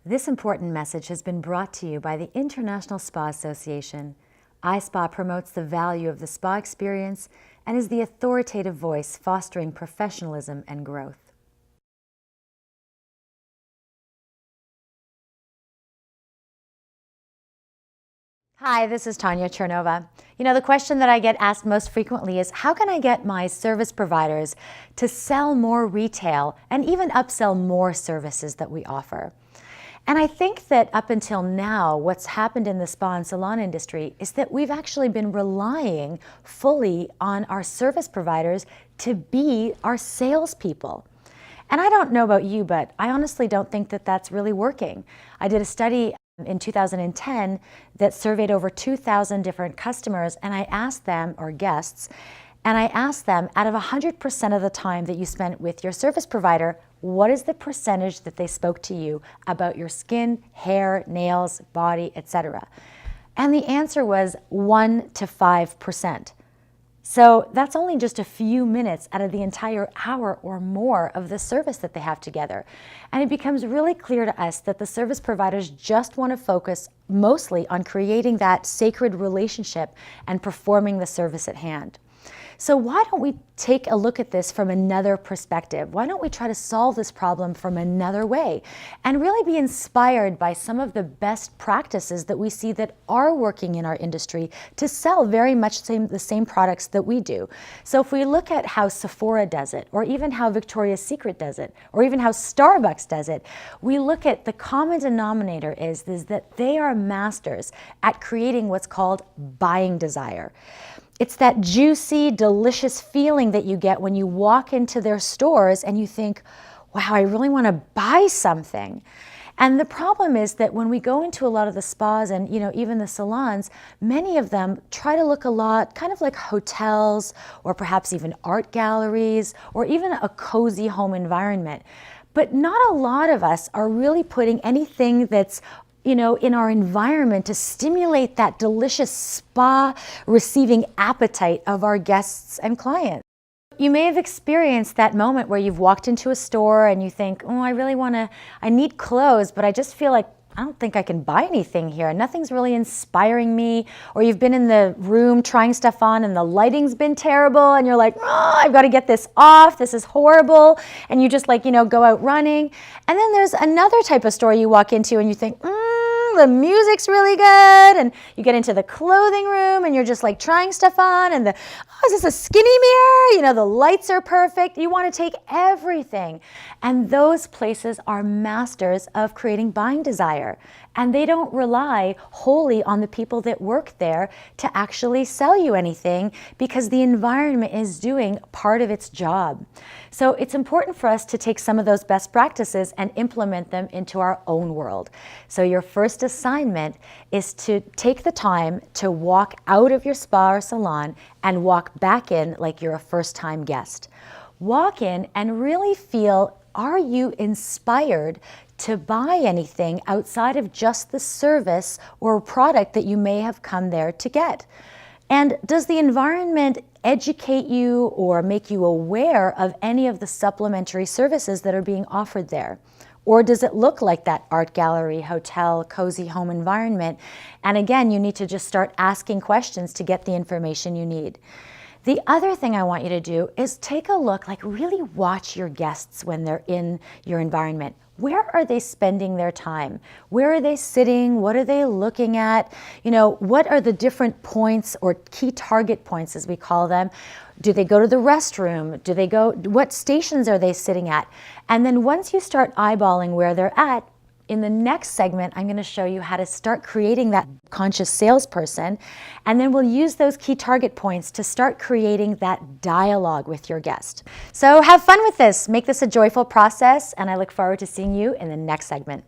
This important message has been brought to you by the International Spa Association. iSpa promotes the value of the spa experience and is the authoritative voice fostering professionalism and growth. Hi, this is Tanya Chernova. The question that I get asked most frequently is, how can I get my service providers to sell more retail and even upsell more services that we offer? And I think that up until now, what's happened in the spa and salon industry is that we've actually been relying fully on our service providers to be our salespeople. And I don't know about you, but I honestly don't think that that's really working. I did a study in 2010 that surveyed over 2,000 different customers, and I asked them, or guests, and I asked them, out of 100% of the time that you spent with your service provider, what is the percentage that they spoke to you about your skin, hair, nails, body, etc.? And the answer was 1 to 5%. So that's only just a few minutes out of the entire hour or more of the service that they have together. And it becomes really clear to us that the service providers just want to focus mostly on creating that sacred relationship and performing the service at hand. So why don't we take a look at this from another perspective? Why don't we try to solve this problem from another way and really be inspired by some of the best practices that we see that are working in our industry to sell very much the same products that we do. So if we look at how Sephora does it, or even how Victoria's Secret does it, or even how Starbucks does it, we look at the common denominator is that they are masters at creating what's called buying desire. It's that juicy, delicious feeling that you get when you walk into their stores and you think, wow, I really want to buy something. And the problem is that when we go into a lot of the spas and even the salons, many of them try to look a lot kind of like hotels or perhaps even art galleries or even a cozy home environment. But not a lot of us are really putting anything that's in our environment to stimulate that delicious spa receiving appetite of our guests and clients. You may have experienced that moment where you've walked into a store and you think, oh, I need clothes, but I just feel like I don't think I can buy anything here. Nothing's really inspiring me. Or you've been in the room trying stuff on and the lighting's been terrible and you're like, oh, I've got to get this off. This is horrible. And you just go out running. And then there's another type of store you walk into and you think, the music's really good, and you get into the clothing room and you're just trying stuff on and is this a skinny mirror? The lights are perfect. You want to take everything. And those places are masters of creating buying desire. And they don't rely wholly on the people that work there to actually sell you anything because the environment is doing part of its job. So it's important for us to take some of those best practices and implement them into our own world. So your first assignment is to take the time to walk out of your spa or salon and walk back in like you're a first-time guest. Walk in and really feel, are you inspired to buy anything outside of just the service or product that you may have come there to get? And does the environment educate you or make you aware of any of the supplementary services that are being offered there? Or does it look like that art gallery, hotel, cozy home environment? And again, you need to just start asking questions to get the information you need. The other thing I want you to do is take a look, really watch your guests when they're in your environment. Where are they spending their time? Where are they sitting? What are they looking at? What are the different points or key target points, as we call them? Do they go to the restroom? What stations are they sitting at? And then once you start eyeballing where they're at, in the next segment, I'm going to show you how to start creating that conscious salesperson, and then we'll use those key target points to start creating that dialogue with your guest. So have fun with this. Make this a joyful process, and I look forward to seeing you in the next segment.